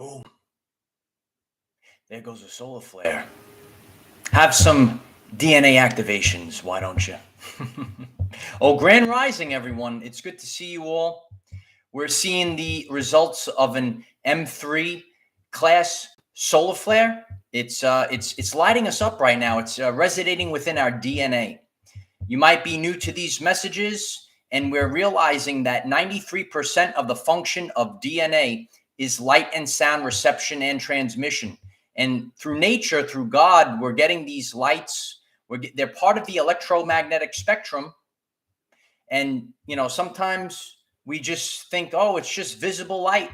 Boom. There goes a solar flare. Have some DNA activations, why don't you? Oh, grand rising, everyone. It's good to see you all. We're seeing the results of an M3 class solar flare. It's lighting us up right now. It's resonating within our DNA. You might be new to these messages, and we're realizing that 93% of the function of DNA is light and sound reception and transmission. And through nature, through God, we're getting these lights. They're part of the electromagnetic spectrum. And, sometimes we just think, oh, it's just visible light.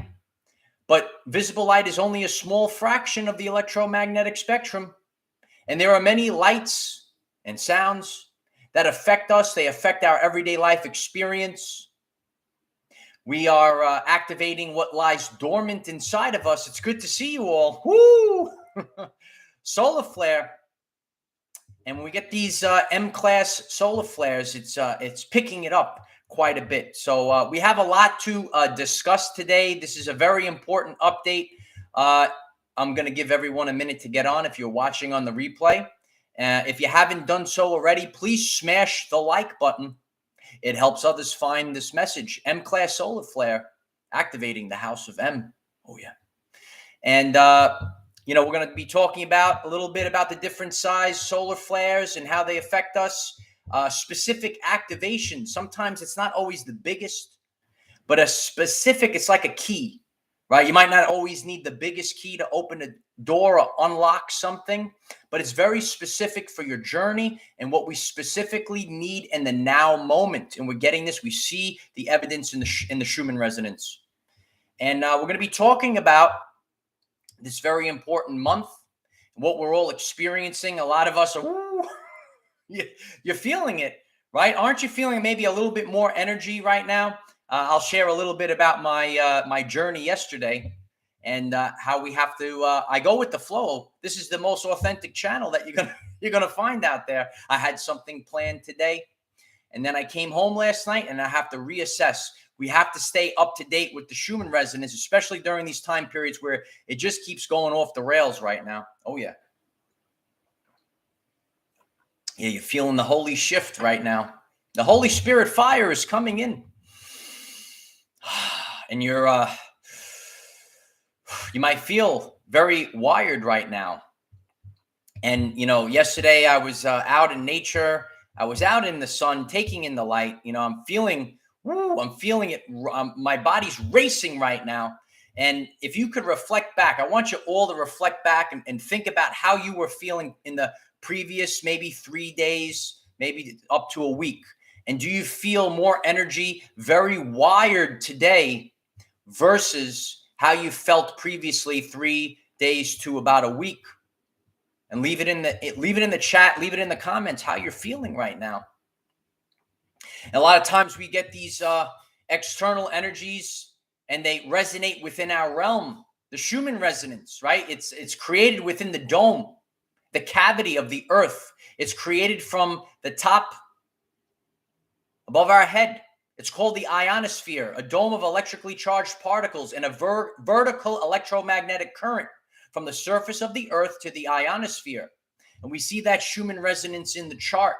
But visible light is only a small fraction of the electromagnetic spectrum. And there are many lights and sounds that affect us. They affect our everyday life experience. We are activating what lies dormant inside of us. It's good to see you all. Woo! Solar flare. And when we get these M-class solar flares, it's picking it up quite a bit. So we have a lot to discuss today. This is a very important update. I'm going to give everyone a minute to get on if you're watching on the replay. If you haven't done so already, please smash the like button. It helps others find this message. M-class solar flare activating the house of M. Oh, yeah. And, we're going to be talking about a little bit about the different size solar flares and how they affect us. Specific activation. Sometimes it's not always the biggest, but it's like a key, right? You might not always need the biggest key to open a door or unlock something, but it's very specific for your journey and what we specifically need in the now moment. And we're getting this. We see the evidence in the Schumann resonance. And we're going to be talking about this very important month, what we're all experiencing. A lot of us are, you're feeling it, right? Aren't you feeling maybe a little bit more energy right now? I'll share a little bit about my journey yesterday and how we have to. I go with the flow. This is the most authentic channel that you're gonna find out there. I had something planned today, and then I came home last night, and I have to reassess. We have to stay up to date with the Schumann resonance, especially during these time periods where it just keeps going off the rails right now. Oh yeah. Yeah, you're feeling the holy shift right now. The Holy Spirit fire is coming in. And you might feel very wired right now. And, yesterday I was out in nature. I was out in the sun, taking in the light. I'm feeling it. My body's racing right now. And if you could reflect back, I want you all to reflect back and think about how you were feeling in the previous maybe 3 days, maybe up to a week. And do you feel more energy, very wired today versus how you felt previously 3 days to about a week? And leave it in the chat, leave it in the comments how you're feeling right now. And a lot of times we get these external energies and they resonate within our realm. The Schumann resonance, right? It's created within the dome, the cavity of the earth. It's created from the top above our head. It's called the ionosphere, a dome of electrically charged particles and a vertical electromagnetic current from the surface of the earth to the ionosphere. And we see that Schumann resonance in the chart.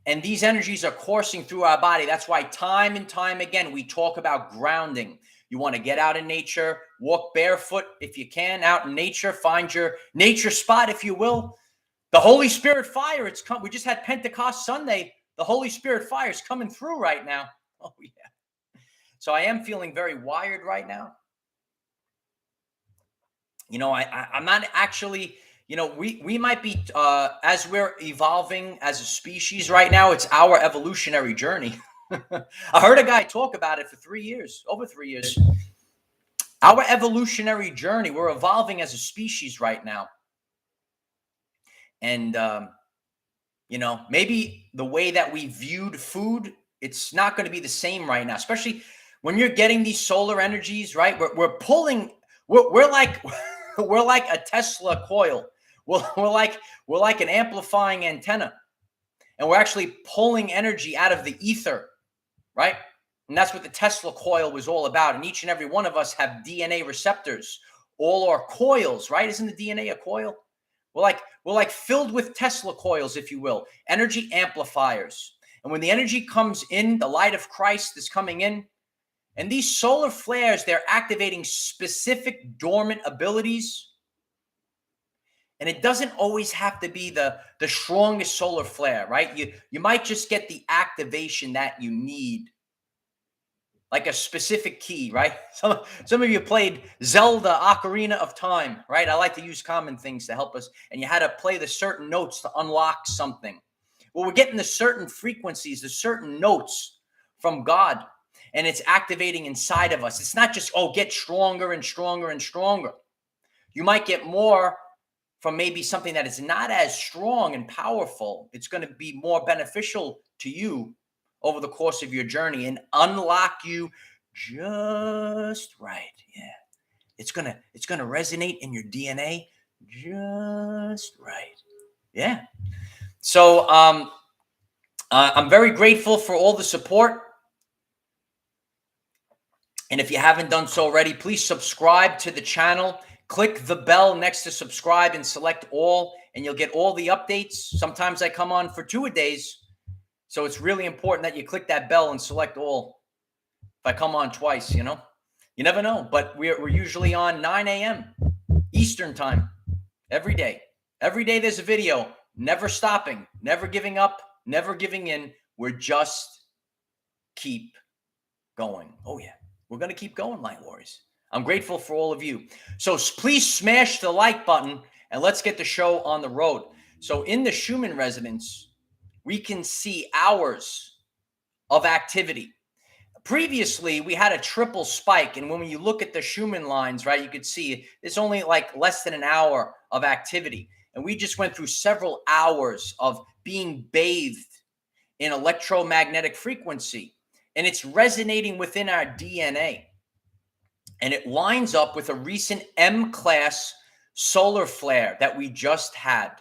And these energies are coursing through our body. That's why time and time again, we talk about grounding. You want to get out in nature, walk barefoot if you can, out in nature, find your nature spot, if you will. The Holy Spirit fire, it's come. We just had Pentecost Sunday. The Holy Spirit fire is coming through right now. Oh, yeah. So I am feeling very wired right now. I'm not actually, we might be, as we're evolving as a species right now, it's our evolutionary journey. I heard a guy talk about it for 3 years, over 3 years. Our evolutionary journey, we're evolving as a species right now. And, maybe the way that we viewed food, it's not going to be the same right now, especially when you're getting these solar energies, right? We're pulling, we're like, we're like a Tesla coil. We're like an amplifying antenna, and we're actually pulling energy out of the ether, right? And that's what the Tesla coil was all about. And each and every one of us have DNA receptors, all our coils, right? Isn't the DNA a coil? We're like filled with Tesla coils, if you will, energy amplifiers. And when the energy comes in, the light of Christ is coming in. And these solar flares, they're activating specific dormant abilities. And it doesn't always have to be the strongest solar flare, right? You might just get the activation that you need, like a specific key, right? Some of you played Zelda Ocarina of Time, right? I like to use common things to help us. And you had to play the certain notes to unlock something. Well, we're getting the certain frequencies, the certain notes from God, and it's activating inside of us. It's not just, oh, get stronger and stronger and stronger. You might get more from maybe something that is not as strong and powerful. It's going to be more beneficial to you over the course of your journey and unlock you just right. Yeah. It's going to resonate in your DNA just right. Yeah. So I'm very grateful for all the support. And if you haven't done so already, please subscribe to the channel. Click the bell next to subscribe and select all, and you'll get all the updates. Sometimes I come on for 2-a-days. So it's really important that you click that bell and select all. If I come on twice, you never know. But we're usually on 9 a.m. Eastern time every day. Every day there's a video. Never stopping, never giving up, never giving in. We're just keep going. Oh, yeah. We're going to keep going, Light Warriors. I'm grateful for all of you. So please smash the like button and let's get the show on the road. So in the Schumann resonance, we can see hours of activity. Previously, we had a triple spike. And when you look at the Schumann lines, right, you could see it's only like less than an hour of activity. And we just went through several hours of being bathed in electromagnetic frequency. And it's resonating within our DNA. And it lines up with a recent M-class solar flare that we just had.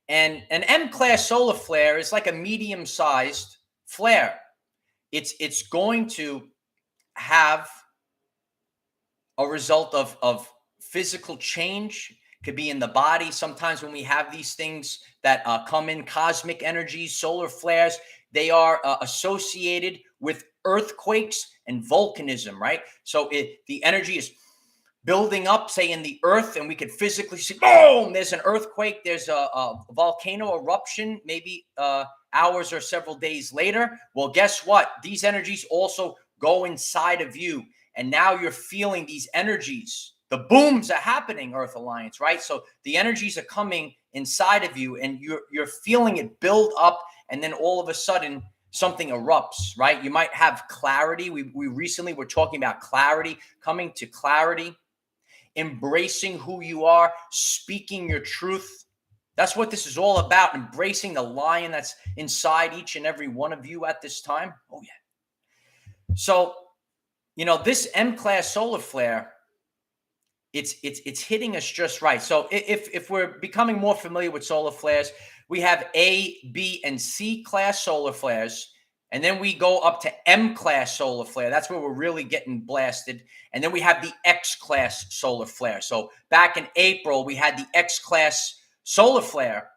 And an M-class solar flare is like a medium-sized flare. It's going to have a result of physical change. Could be in the body. Sometimes when we have these things that come in, cosmic energies, solar flares, they are associated with earthquakes and volcanism, right? So the energy is building up, say, in the earth, and we could physically see, boom, there's an earthquake, there's a volcano eruption, maybe hours or several days later. Well, guess what? These energies also go inside of you, and now you're feeling these energies. The booms are happening, Earth Alliance, right? So the energies are coming inside of you, and you're feeling it build up, and then all of a sudden, something erupts, right? You might have clarity. We recently were talking about clarity, coming to clarity, embracing who you are, speaking your truth. That's what this is all about, embracing the lion that's inside each and every one of you at this time. Oh, yeah. So, this M-class solar flare, it's hitting us just right. So if we're becoming more familiar with solar flares, we have A, B, and C class solar flares. And then we go up to M-class solar flare. That's where we're really getting blasted. And then we have the X-class solar flare. So back in April, we had the X-class solar flare.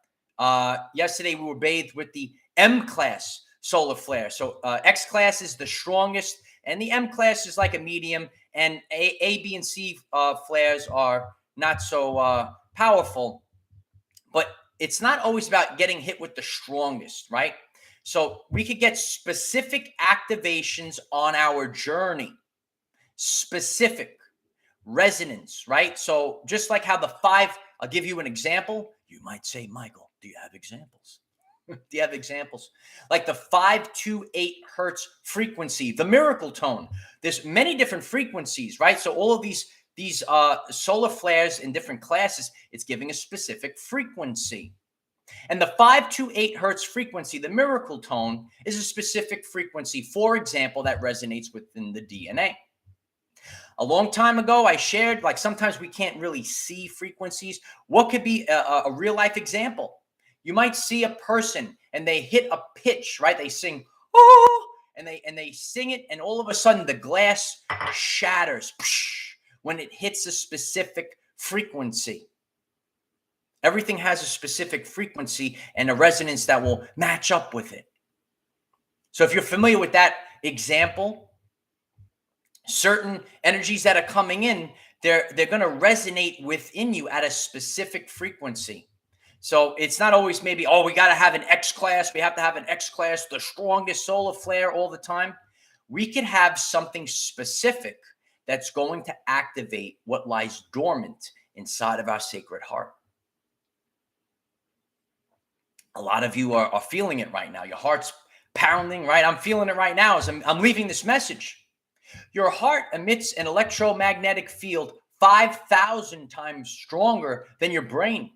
Yesterday, we were bathed with the M-class solar flare. So X-class is the strongest, and the M-class is like a medium. And A, B, and C flares are not so powerful. But it's not always about getting hit with the strongest, right? So we could get specific activations on our journey, specific resonance, right? So just like how the 5, I'll give you an example. You might say, Michael, do you have examples? Do you have examples? Like the 528 hertz frequency, the miracle tone. There's many different frequencies, right? So all of these solar flares in different classes, it's giving a specific frequency. And the 528 hertz frequency, the miracle tone, is a specific frequency, for example, that resonates within the DNA. A long time ago, I shared, like sometimes we can't really see frequencies. What could be a real life example? You might see a person and they hit a pitch, right? They sing, oh, and they sing it, and all of a sudden the glass shatters when it hits a specific frequency. Everything has a specific frequency and a resonance that will match up with it. So if you're familiar with that example, certain energies that are coming in, they're going to resonate within you at a specific frequency. So it's not always maybe, oh, we got to have an X class. We have to have an X class, the strongest solar flare all the time. We could have something specific that's going to activate what lies dormant inside of our sacred heart. A lot of you are feeling it right now. Your heart's pounding, right? I'm feeling it right now as I'm leaving this message. Your heart emits an electromagnetic field 5,000 times stronger than your brain.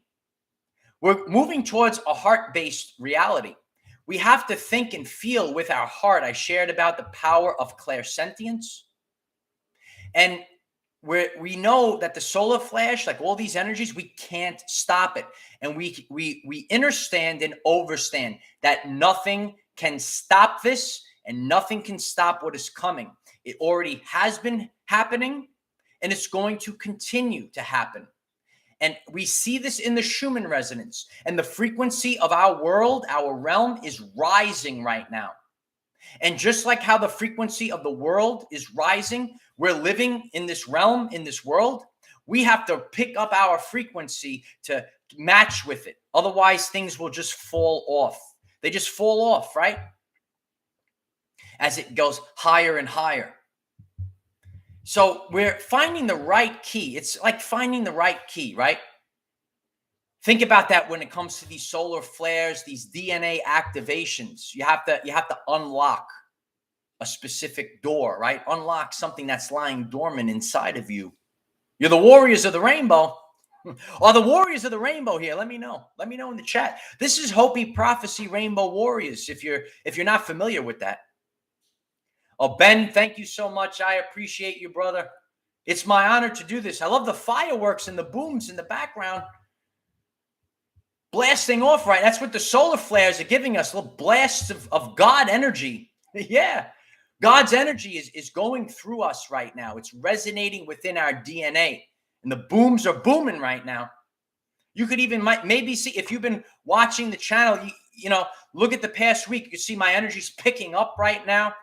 We're moving towards a heart-based reality. We have to think and feel with our heart. I shared about the power of clairsentience. And we know that the solar flash, like all these energies, we can't stop it. And we understand and overstand that nothing can stop this and nothing can stop what is coming. It already has been happening and it's going to continue to happen. And we see this in the Schumann resonance, and the frequency of our world, our realm is rising right now. And just like how the frequency of the world is rising, we're living in this realm, in this world. We have to pick up our frequency to match with it. Otherwise, things will just fall off. They just fall off, right? As it goes higher and higher. So we're finding the right key. It's like finding the right key, right? Think about that when it comes to these solar flares, these DNA activations. You have to unlock a specific door, right? Unlock something that's lying dormant inside of you. You're the warriors of the rainbow. Are the warriors of the rainbow here? Let me know. Let me know in the chat. This is Hopi Prophecy Rainbow Warriors, if you're not familiar with that. Oh, Ben, thank you so much. I appreciate you, brother. It's my honor to do this. I love the fireworks and the booms in the background. Blasting off, right? That's what the solar flares are giving us, little blasts of God energy. Yeah. God's energy is going through us right now. It's resonating within our DNA. And the booms are booming right now. You could even maybe see, if you've been watching the channel, you know, look at the past week. You can see my energy's picking up right now.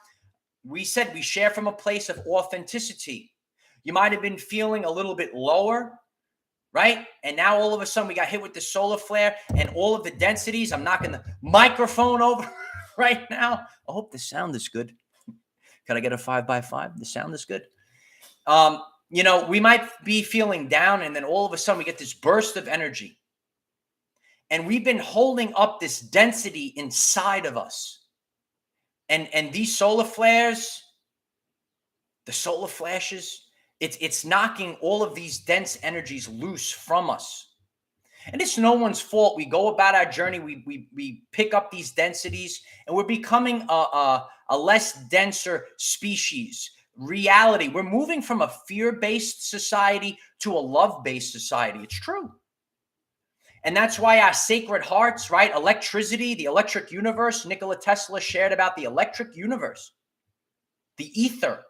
We said we share from a place of authenticity. You might have been feeling a little bit lower, right? And now all of a sudden we got hit with the solar flare and all of the densities. I'm knocking the microphone over right now. I hope the sound is good. Can I get a 5x5? The sound is good. You know, we might be feeling down and then all of a sudden we get this burst of energy. And we've been holding up this density inside of us. And these solar flares, the solar flashes, it's knocking all of these dense energies loose from us. And it's no one's fault. We go about our journey. We pick up these densities and we're becoming a less denser species. Reality. We're moving from a fear-based society to a love-based society. It's true. And that's why our sacred hearts, right? Electricity, the electric universe. Nikola Tesla shared about the electric universe, the ether.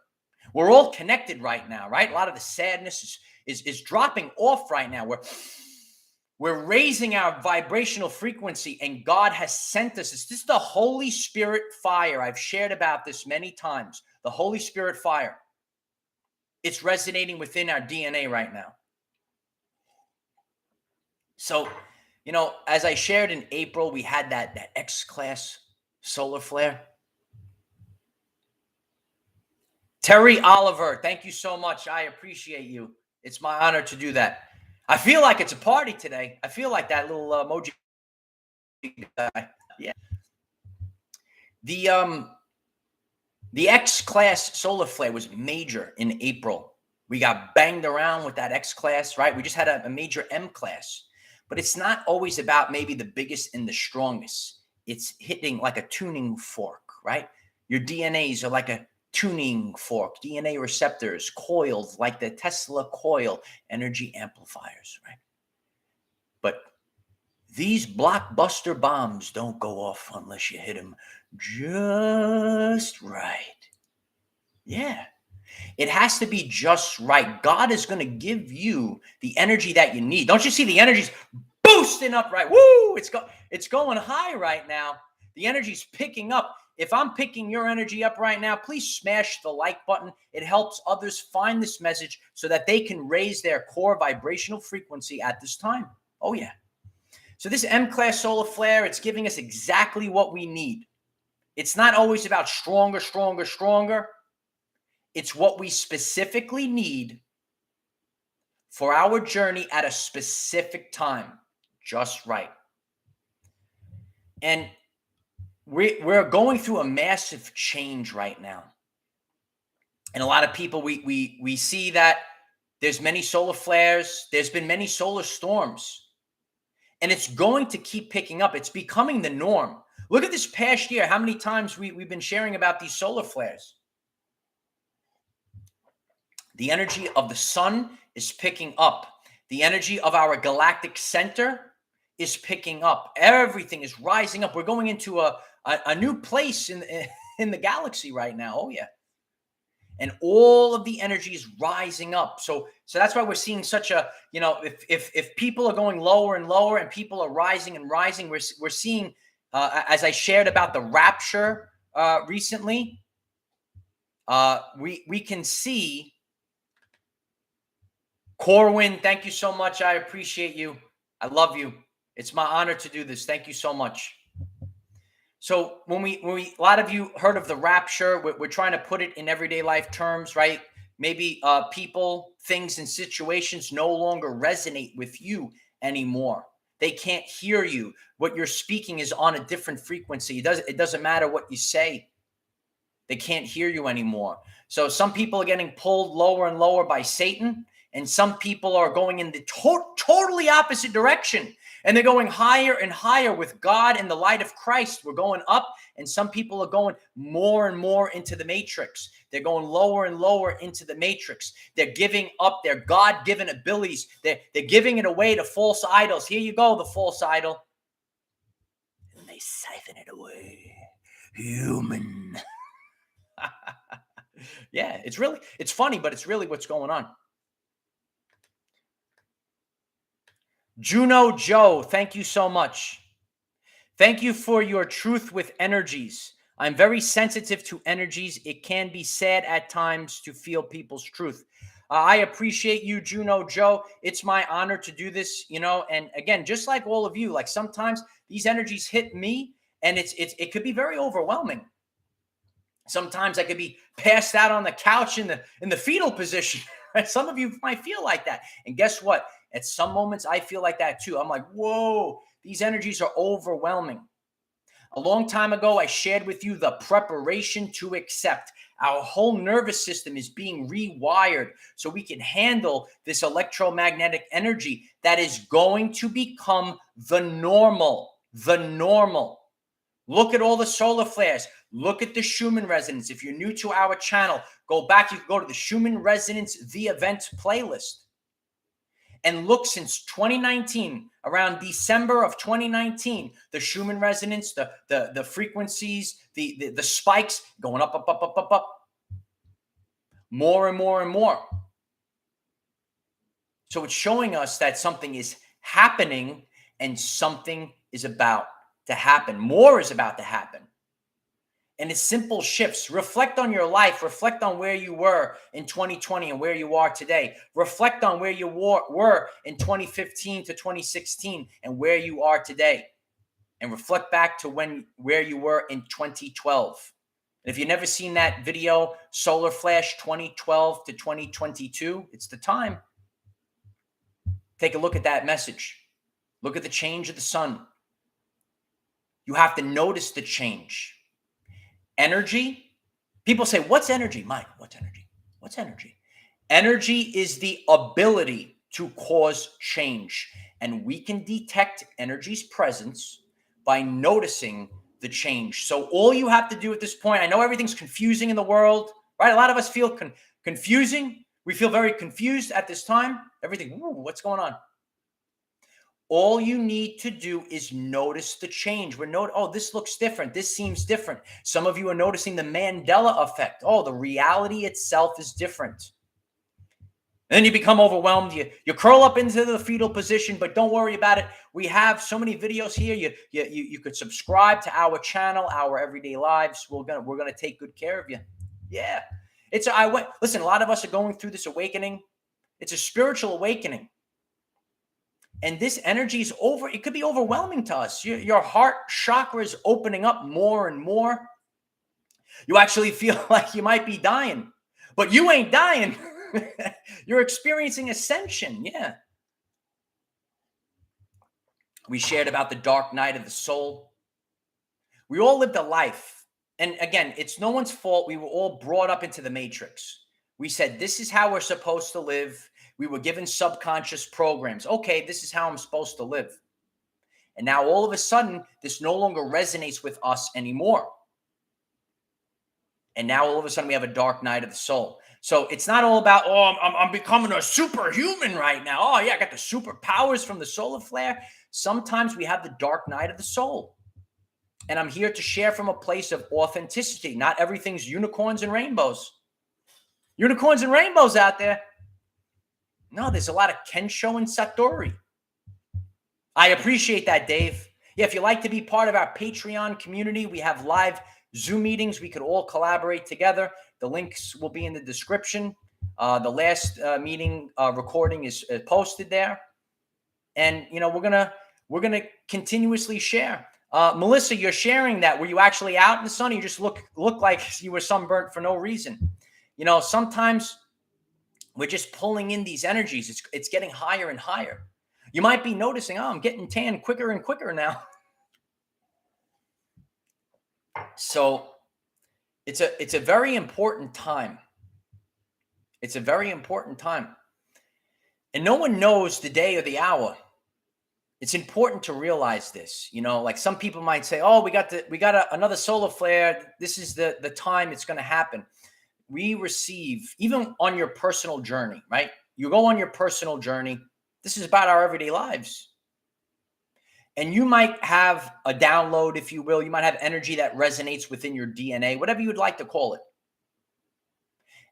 We're all connected right now, right? A lot of the sadness is dropping off right now. We're raising our vibrational frequency, and God has sent us. This is the Holy Spirit fire. I've shared about this many times. The Holy Spirit fire. It's resonating within our DNA right now. So, you know, as I shared in April, we had that X-class solar flare. Terry Oliver, thank you so much. I appreciate you. It's my honor to do that. I feel like it's a party today. I feel like that little emoji guy. Yeah. The X-class solar flare was major in April. We got banged around with that X-class, right? We just had a major M-class. But it's not always about maybe the biggest and the strongest. It's hitting like a tuning fork, right? Your DNAs are like a tuning fork, DNA receptors, coiled like the Tesla coil, energy amplifiers, right? But these blockbuster bombs don't go off unless you hit them just right. Yeah. It has to be just right. God is going to give you the energy that you need. Don't you see the energy's boosting up right? Woo! It's going high right now. The energy's picking up. If I'm picking your energy up right now, please smash the like button. It helps others find this message so that they can raise their core vibrational frequency at this time. Oh yeah. So this M-class solar flare, it's giving us exactly what we need. It's not always about stronger, stronger, stronger. It's what we specifically need for our journey at a specific time, just right. And we're going through a massive change right now. And a lot of people, we see that there's many solar flares. There's been many solar storms. And it's going to keep picking up. It's becoming the norm. Look at this past year, how many times we've been sharing about these solar flares. The energy of the sun is picking up. The energy of our galactic center is picking up. Everything is rising up. We're going into a new place in the galaxy right now. Oh yeah. And all of the energy is rising up. So that's why we're seeing such a, if people are going lower and lower and people are rising and rising, we're seeing, as I shared about the rapture recently, we can see. Corwin, thank you so much. I appreciate you. I love you. It's my honor to do this. Thank you so much. So when a lot of you heard of the rapture, we're trying to put it in everyday life terms, right? Maybe people, things, and situations no longer resonate with you anymore. They can't hear you. What you're speaking is on a different frequency. It doesn't matter what you say. They can't hear you anymore. So some people are getting pulled lower and lower by Satan, and some people are going in the totally opposite direction. And they're going higher and higher with God and the light of Christ. We're going up, and some people are going more and more into the matrix. They're going lower and lower into the matrix. They're giving up their God-given abilities. They're giving it away to false idols. Here you go, the false idol. And they siphon it away. Human. Yeah, it's funny, but it's really what's going on. Juno Joe, thank you so much. Thank you for your truth with energies. I'm very sensitive to energies. It can be sad at times to feel people's truth. I appreciate you, Juno Joe. It's my honor to do this, and again, just like all of you, like sometimes these energies hit me and it could be very overwhelming. Sometimes I could be passed out on the couch in the fetal position. Some of you might feel like that. And guess what? At some moments, I feel like that too. I'm like, whoa, these energies are overwhelming. A long time ago, I shared with you the preparation to accept. Our whole nervous system is being rewired so we can handle this electromagnetic energy that is going to become the normal. The normal. Look at all the solar flares. Look at the Schumann resonance. If you're new to our channel, go back. You can go to the Schumann resonance, the event playlist. And look, since 2019, around December of 2019, the Schumann resonance, the frequencies, the spikes going up, up, up, up, up, up. More and more and more. So it's showing us that something is happening and something is about to happen. More is about to happen. And it's simple shifts. Reflect on your life. Reflect on where you were in 2020 and where you are today. Reflect on where you were in 2015 to 2016 and where you are today. And reflect back to where you were in 2012. And if you've never seen that video, Solar Flash 2012 to 2022, it's the time. Take a look at that message. Look at the change of the sun. You have to notice the change. Energy. People say, what's energy? Mike, what's energy? What's energy? Energy is the ability to cause change. And we can detect energy's presence by noticing the change. So all you have to do at this point, I know everything's confusing in the world, right? A lot of us feel confusing. We feel very confused at this time. Everything, what's going on? All you need to do is notice the change. Oh, this looks different. This seems different. Some of you are noticing the Mandela effect. Oh, the reality itself is different. And then you become overwhelmed. You curl up into the fetal position, but don't worry about it. We have so many videos here. You could subscribe to our channel, Our Everyday Lives. We're gonna take good care of you. Yeah, listen. A lot of us are going through this awakening. It's a spiritual awakening. And this energy is it could be overwhelming to us. Your heart chakra is opening up more and more. You actually feel like you might be dying, but you ain't dying. You're experiencing ascension. Yeah. We shared about the dark night of the soul. We all lived a life. And again, it's no one's fault. We were all brought up into the matrix. We said, this is how we're supposed to live. We were given subconscious programs. Okay, this is how I'm supposed to live. And now all of a sudden, this no longer resonates with us anymore. And now all of a sudden, we have a dark night of the soul. So it's not all about, oh, I'm becoming a superhuman right now. Oh, yeah, I got the superpowers from the solar flare. Sometimes we have the dark night of the soul. And I'm here to share from a place of authenticity. Not everything's unicorns and rainbows. Unicorns and rainbows out there. No, there's a lot of Kensho and Satori. I appreciate that, Dave. Yeah, if you'd like to be part of our Patreon community, we have live Zoom meetings. We could all collaborate together. The links will be in the description. The last meeting recording is posted there. And, you know, we're gonna continuously share. Melissa, you're sharing that. Were you actually out in the sun? Or you just look like you were sunburnt for no reason. You know, sometimes we're just pulling in these energies. It's getting higher and higher. You might be noticing, oh, I'm getting tan quicker and quicker now. So it's a very important time. It's a very important time. And no one knows the day or the hour. It's important to realize this. You know, like some people might say, oh, we got another solar flare. This is the time it's going to happen. We receive, even on your personal journey, right? You go on your personal journey. This is about our everyday lives. And you might have a download, if you will. You might have energy that resonates within your DNA, whatever you would like to call it.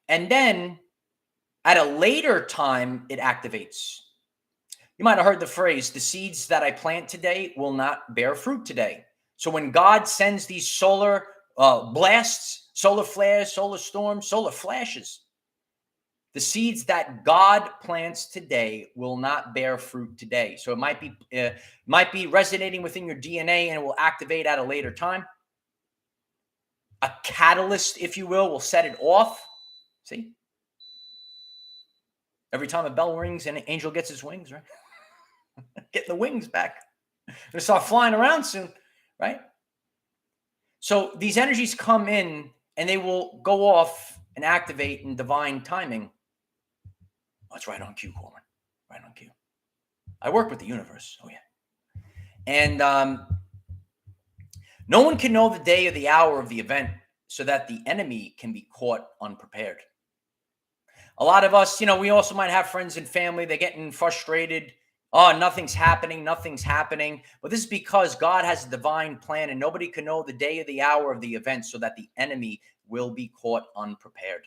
And then at a later time, it activates. You might have heard the phrase, the seeds that I plant today will not bear fruit today. So when God sends these solar blasts, solar flares, solar storms, solar flashes, the seeds that God plants today will not bear fruit today. So it might be resonating within your DNA and it will activate at a later time. A catalyst, if you will set it off. See? Every time a bell rings, an angel gets his wings, right? Getting the wings back. They're going to start flying around soon, right? So these energies come in and they will go off and activate in divine timing. That's right on cue, Coleman. Right on cue. I work with the universe. Oh, yeah. And no one can know the day or the hour of the event so that the enemy can be caught unprepared. A lot of us, you know, we also might have friends and family. They're getting frustrated. Oh, nothing's happening. Nothing's happening. But this is because God has a divine plan and nobody can know the day or the hour of the event so that the enemy will be caught unprepared.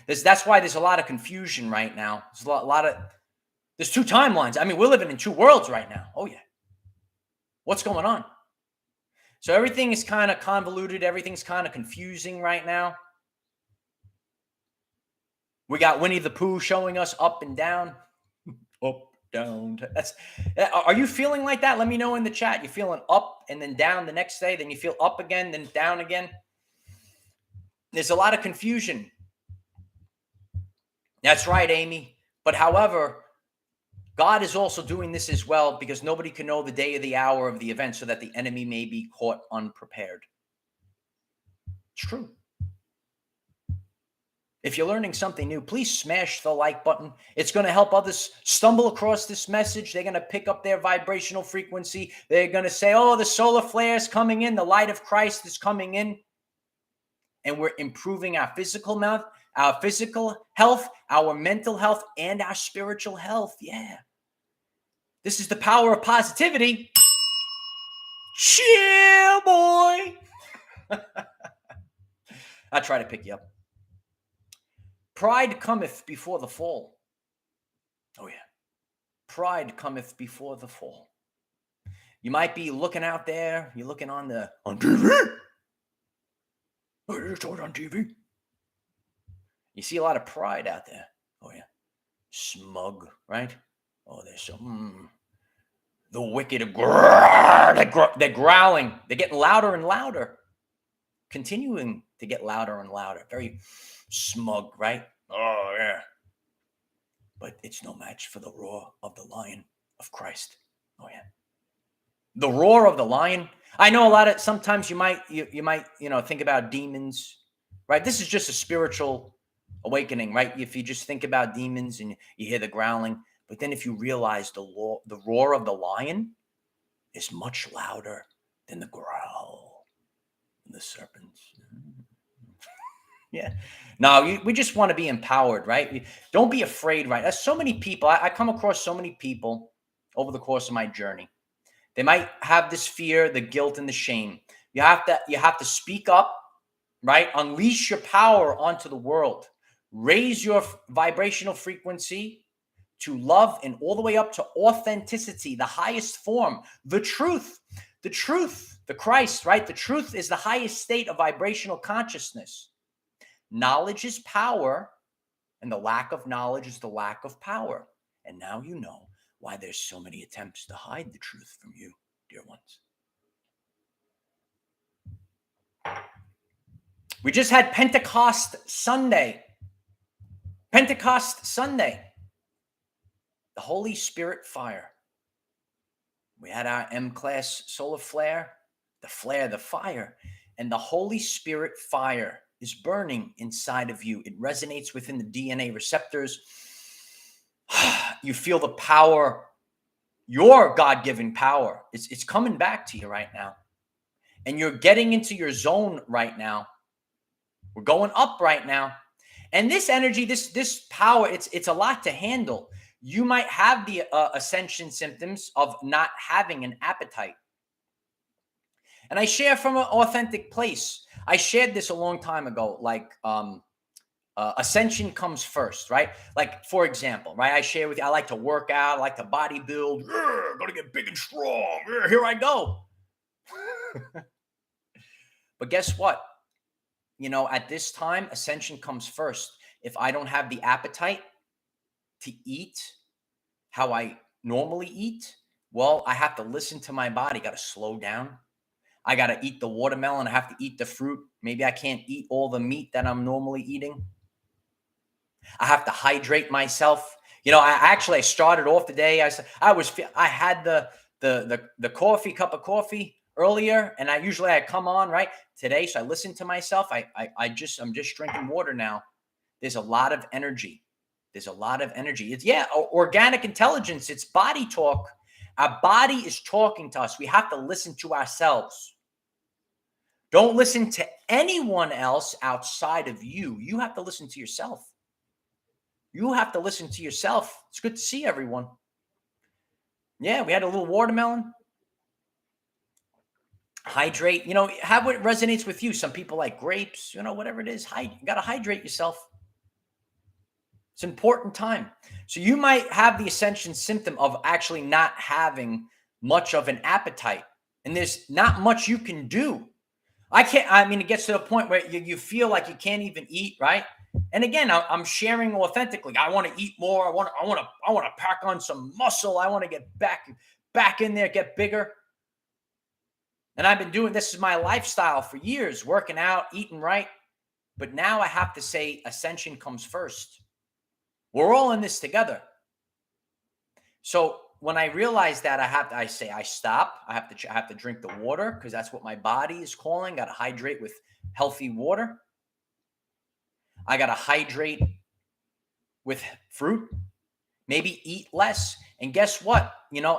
That's why there's a lot of confusion right now. There's two timelines. I mean, we're living in two worlds right now. Oh, yeah. What's going on? So everything is kind of convoluted. Everything's kind of confusing right now. We got Winnie the Pooh showing us up and down. Up, down. Are you feeling like that? Let me know in the chat. You feeling up and then down the next day. Then you feel up again, then down again. There's a lot of confusion. That's right, Amy. But however, God is also doing this as well because nobody can know the day or the hour of the event so that the enemy may be caught unprepared. It's true. If you're learning something new, please smash the like button. It's going to help others stumble across this message. They're going to pick up their vibrational frequency. They're going to say, oh, the solar flare is coming in. The light of Christ is coming in. And we're improving our physical health, our mental health, and our spiritual health. Yeah. This is the power of positivity. Yeah, boy. I try to pick you up. Pride cometh before the fall. Oh, yeah. Pride cometh before the fall. You might be looking out there. You're looking on TV. Oh, you saw it on TV. You see a lot of pride out there. Oh, yeah. Smug, right? Oh, there's some... The wicked are they're growling. They're getting louder and louder. Continuing to get louder and louder. Very smug, right? Oh, yeah. But it's no match for the roar of the lion of Christ. Oh, yeah. The roar of the lion. I know a lot of, sometimes you might think about demons, right? This is just a spiritual awakening, right? If you just think about demons and you hear the growling, but then if you realize the roar of the lion is much louder than the growl of the serpents. Yeah. No, we just want to be empowered, right? Don't be afraid, right? There's so many people. I come across so many people over the course of my journey. They might have this fear, the guilt, and the shame. You have to speak up, right? Unleash your power onto the world. Raise your vibrational frequency to love and all the way up to authenticity, the highest form, the truth, the Christ, right? The truth is the highest state of vibrational consciousness. Knowledge is power, and the lack of knowledge is the lack of power. And now you know why there's so many attempts to hide the truth from you, dear ones. We just had Pentecost Sunday. Pentecost Sunday. The Holy Spirit fire. We had our M-class solar flare, the fire, and the Holy Spirit fire is burning inside of you. It resonates within the DNA receptors. You feel the power, your God-given power. It's coming back to you right now. And you're getting into your zone right now. We're going up right now. And this energy, this power, it's a lot to handle. You might have the ascension symptoms of not having an appetite. And I share from an authentic place. I shared this a long time ago, like ascension comes first, right? Like, for example, right? I share with you, I like to work out, I like to bodybuild. Gotta get big and strong. Here I go. But guess what? At this time, ascension comes first. If I don't have the appetite to eat how I normally eat, well, I have to listen to my body. Got to slow down. I got to eat the watermelon. I have to eat the fruit. Maybe I can't eat all the meat that I'm normally eating. I have to hydrate myself. I started off the day. I had the coffee, cup of coffee earlier, and I come on right today. So I listen to myself. I'm just drinking water now. There's a lot of energy. It's organic intelligence. It's body talk. Our body is talking to us. We have to listen to ourselves. Don't listen to anyone else outside of you. You have to listen to yourself. You have to listen to yourself. It's good to see everyone. Yeah, we had a little watermelon. Hydrate. Have what resonates with you. Some people like grapes. Whatever it is. You got to hydrate yourself. It's an important time. So you might have the ascension symptom of actually not having much of an appetite. And there's not much you can do. It gets to the point where you feel like you can't even eat, right? And again, I'm sharing authentically. I want to eat more. I want to pack on some muscle. I want to get back in there, get bigger. And I've been doing this is my lifestyle for years, working out, eating right. But now I have to say ascension comes first. We're all in this together. So when I realize that, I stop. I have to drink the water because that's what my body is calling. Got to hydrate with healthy water. I got to hydrate with fruit. Maybe eat less. And guess what?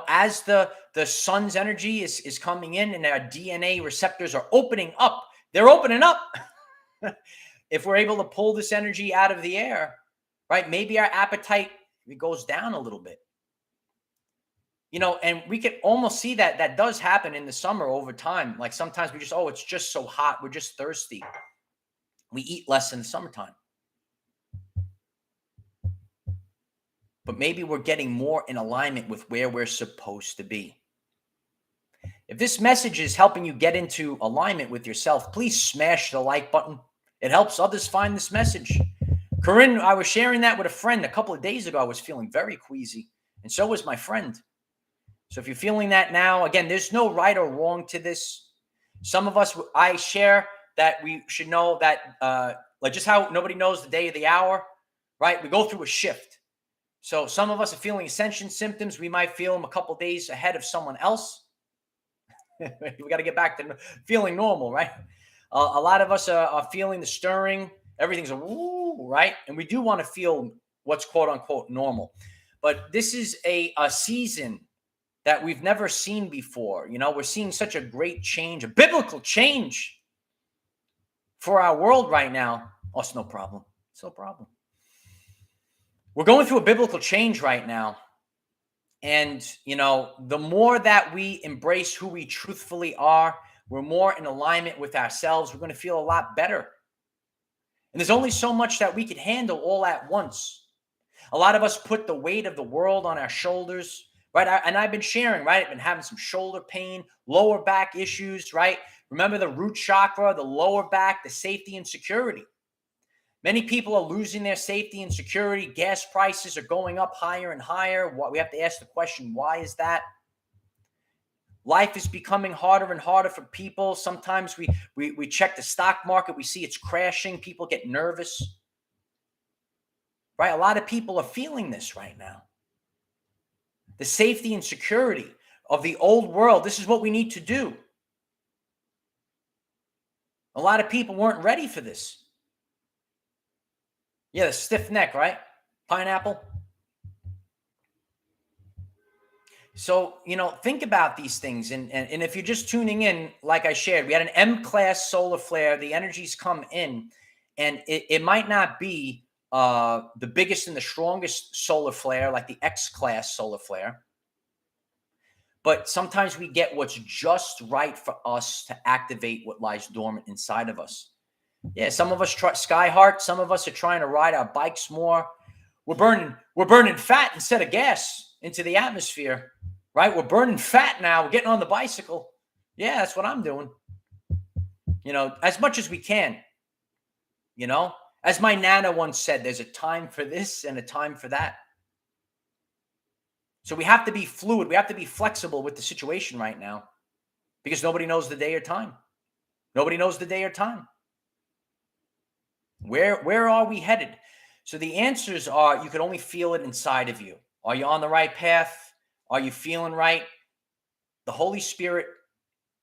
As the sun's energy is coming in and our DNA receptors are opening up, they're opening up. If we're able to pull this energy out of the air, right? Maybe our appetite goes down a little bit. And we could almost see that does happen in the summer over time. Like sometimes we just, oh, it's just so hot. We're just thirsty. We eat less in the summertime. But maybe we're getting more in alignment with where we're supposed to be. If this message is helping you get into alignment with yourself, please smash the like button. It helps others find this message. Corinne, I was sharing that with a friend a couple of days ago. I was feeling very queasy, and so was my friend. So if you're feeling that now, again, there's no right or wrong to this. Some of us, I share that we should know that, like just how nobody knows the day or the hour, right? We go through a shift. So some of us are feeling ascension symptoms. We might feel them a couple of days ahead of someone else. We got to get back to feeling normal, right? A lot of us are feeling the stirring. Everything's a woo, right? And we do want to feel what's quote unquote normal. But this is a season that we've never seen before. We're seeing such a great change, a biblical change for our world right now. Oh, it's no problem. It's no problem. We're going through a biblical change right now. And, the more that we embrace who we truthfully are, we're more in alignment with ourselves. We're going to feel a lot better. And there's only so much that we could handle all at once. A lot of us put the weight of the world on our shoulders, right? And I've been sharing, right? I've been having some shoulder pain, lower back issues, right? Remember the root chakra, the lower back, the safety and security. Many people are losing their safety and security. Gas prices are going up higher and higher. We have to ask the question, why is that? Life is becoming harder and harder for people. Sometimes we check the stock market. We see it's crashing. People get nervous. Right? A lot of people are feeling this right now. The safety and security of the old world. This is what we need to do. A lot of people weren't ready for this. Yeah, the stiff neck, right? Pineapple. So, think about these things. And if you're just tuning in, like I shared, we had an M-class solar flare. The energies come in, and it might not be the biggest and the strongest solar flare like the X-class solar flare. But sometimes we get what's just right for us to activate what lies dormant inside of us. Yeah, some of us try sky heart. Some of us are trying to ride our bikes more. We're burning fat instead of gas into the atmosphere, right? We're burning fat now. We're getting on the bicycle. Yeah, that's what I'm doing. As much as we can. As my Nana once said, there's a time for this and a time for that. So we have to be fluid. We have to be flexible with the situation right now, because nobody knows the day or time. Nobody knows the day or time. Where are we headed? So the answers are, you can only feel it inside of you. Are you on the right path? Are you feeling right? The Holy Spirit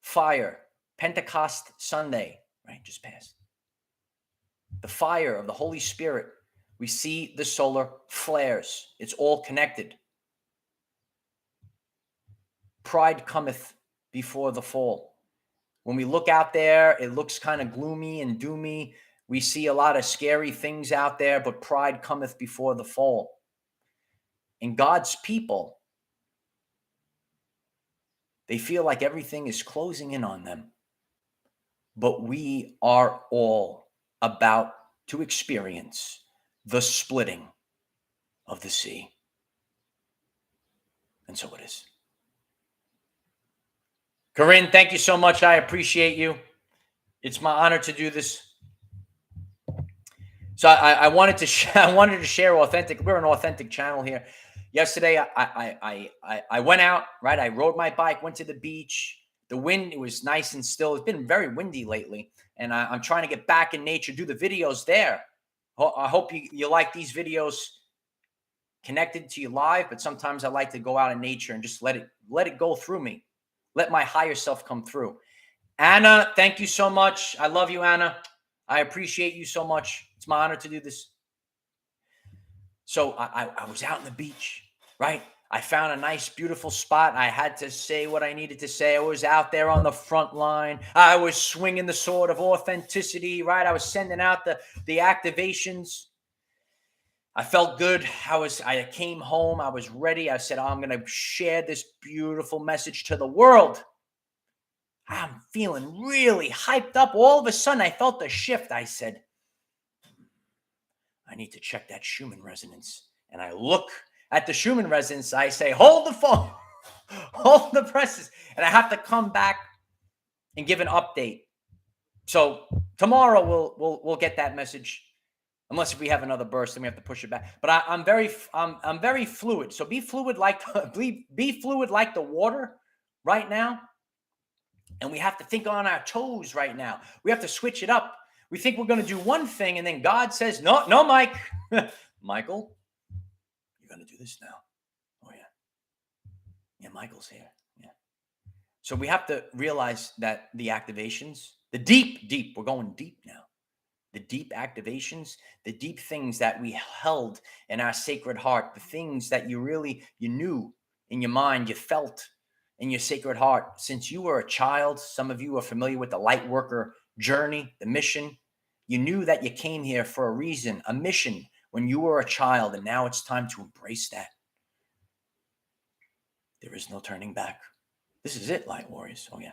fire, Pentecost Sunday, right? Just passed. The fire of the Holy Spirit. We see the solar flares. It's all connected. Pride cometh before the fall. When we look out there, it looks kind of gloomy and doomy. We see a lot of scary things out there, but pride cometh before the fall. And God's people, they feel like everything is closing in on them. But we are all about to experience the splitting of the sea. And so it is. Corinne, thank you so much. I appreciate you. It's my honor to do this. So I wanted to share authentic. We're an authentic channel here. Yesterday, I went out, right? I rode my bike, went to the beach. The wind, it was nice and still. It's been very windy lately, and I'm trying to get back in nature, do the videos there. I hope you like these videos connected to you live, but sometimes I like to go out in nature and just let it go through me. Let my higher self come through. Anna, thank you so much. I love you, Anna. I appreciate you so much. It's my honor to do this. So I was out on the beach, right? I found a nice, beautiful spot. I had to say what I needed to say. I was out there on the front line. I was swinging the sword of authenticity, right? I was sending out the activations. I felt good. I came home. I was ready. I said, oh, I'm going to share this beautiful message to the world. I'm feeling really hyped up. All of a sudden, I felt the shift. I said, I need to check that Schumann resonance. And I look at the Schumann resonance. I say, hold the phone, hold the presses. And I have to come back and give an update. So tomorrow we'll get that message. Unless if we have another burst, then we have to push it back. But I'm very fluid. So be fluid like the water right now. And we have to think on our toes right now. We have to switch it up. We think we're going to do one thing, and then God says, no, Mike. Michael, you're going to do this now. Oh, yeah. Yeah, Michael's here. Yeah. So we have to realize that the activations, the deep, we're going deep now. The deep activations, the deep things that we held in our sacred heart, the things that you knew in your mind, you felt in your sacred heart since you were a child. Some of you are familiar with the light worker journey, the mission. You knew that you came here for a reason, a mission when you were a child, and now it's time to embrace that. There is no turning back. This is it, light warriors. Oh, yeah.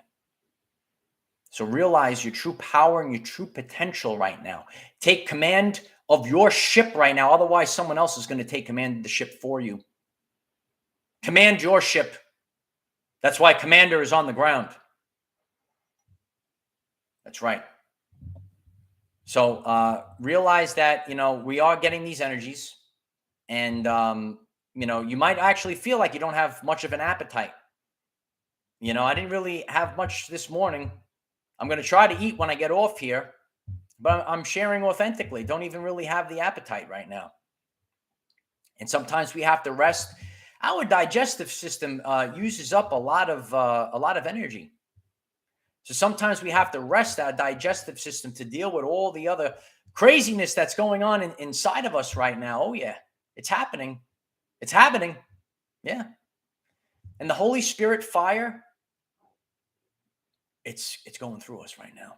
So realize your true power and your true potential right now. Take command of your ship right now. Otherwise, someone else is going to take command of the ship for you. Command your ship. That's why commander is on the ground. That's right. So realize that, we are getting these energies. And, you might actually feel like you don't have much of an appetite. I didn't really have much this morning. I'm going to try to eat when I get off here, but I'm sharing authentically. Don't even really have the appetite right now. And sometimes we have to rest. Our digestive system uses up a lot of energy. So sometimes we have to rest our digestive system to deal with all the other craziness that's going on inside of us right now. Oh, yeah, it's happening. It's happening. Yeah. And the Holy Spirit fire, it's going through us right now.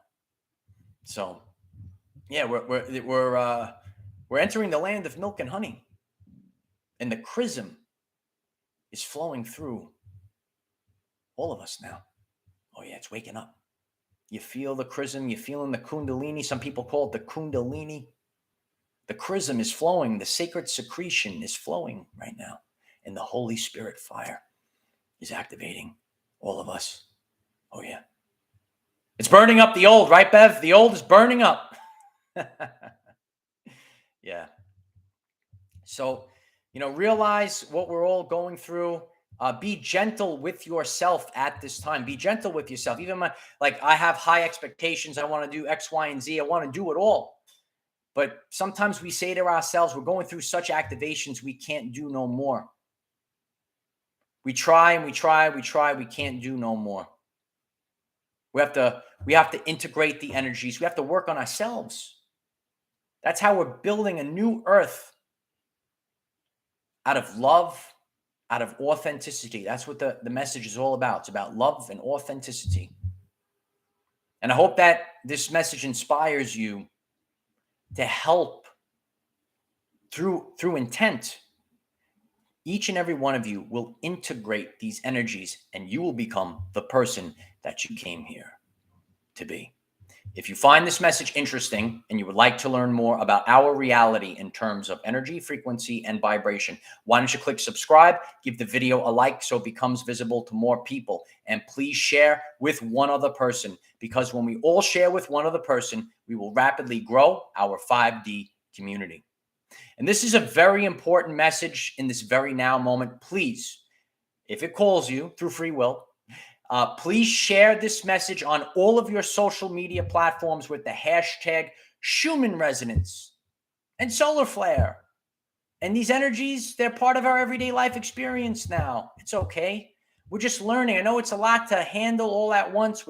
So, yeah, we're entering the land of milk and honey, and the chrism is flowing through all of us now. Oh yeah, it's waking up. You feel the chrism. You're feeling the kundalini. Some people call it the kundalini. The chrism is flowing. The sacred secretion is flowing right now, and the Holy Spirit fire is activating all of us. Oh yeah. It's burning up the old, right, Bev? The old is burning up. Yeah. So, realize what we're all going through. Be gentle with yourself at this time. Be gentle with yourself. Even I have high expectations. I want to do X, Y, and Z. I want to do it all. But sometimes we say to ourselves, we're going through such activations, we can't do no more. We try and we try. We can't do no more. We have to integrate the energies. We have to work on ourselves. That's how we're building a new earth out of love, out of authenticity. That's what the message is all about. It's about love and authenticity. And I hope that this message inspires you to help through intent. Each and every one of you will integrate these energies, and you will become the person that you came here to be. If you find this message interesting and you would like to learn more about our reality in terms of energy, frequency, and vibration, why don't you click subscribe, give the video a like so it becomes visible to more people, and please share with one other person, because when we all share with one other person, we will rapidly grow our 5D community. And this is a very important message in this very now moment. Please, if it calls you through free will, please share this message on all of your social media platforms with the hashtag Schumann resonance and solar flare. And these energies, they're part of our everyday life experience now. It's okay. We're just learning. I know it's a lot to handle all at once.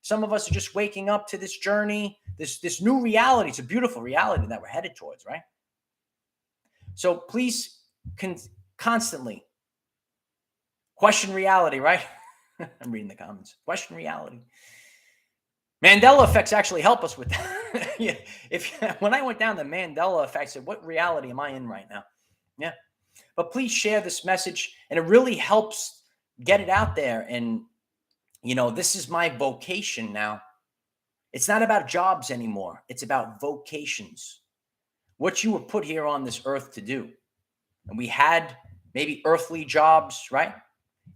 Some of us are just waking up to this journey, this new reality. It's a beautiful reality that we're headed towards, right? So please constantly question reality, right? I'm reading the comments. Question reality. Mandela effects actually help us with that. Yeah. When I went down the Mandela effect, I said, what reality am I in right now? Yeah. But please share this message, and it really helps get it out there. And, this is my vocation now. It's not about jobs anymore. It's about vocations. What you were put here on this earth to do. And we had maybe earthly jobs, right?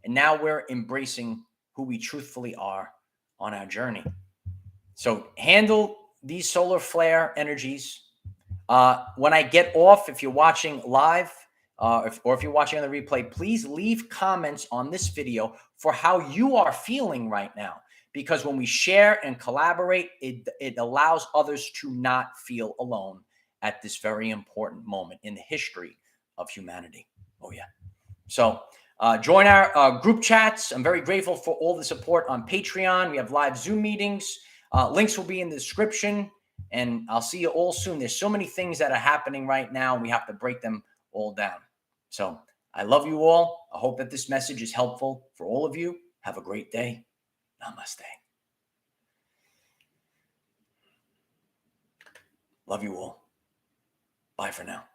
And now we're embracing who we truthfully are on our journey. So handle these solar flare energies. When I get off, if you're watching live, or if you're watching on the replay, please leave comments on this video for how you are feeling right now. Because when we share and collaborate, it allows others to not feel alone at this very important moment in the history of humanity. Oh, yeah. So join our group chats. I'm very grateful for all the support on Patreon. We have live Zoom meetings. Links will be in the description. And I'll see you all soon. There's so many things that are happening right now, and we have to break them all down. So I love you all. I hope that this message is helpful for all of you. Have a great day. Namaste. Love you all. Bye for now.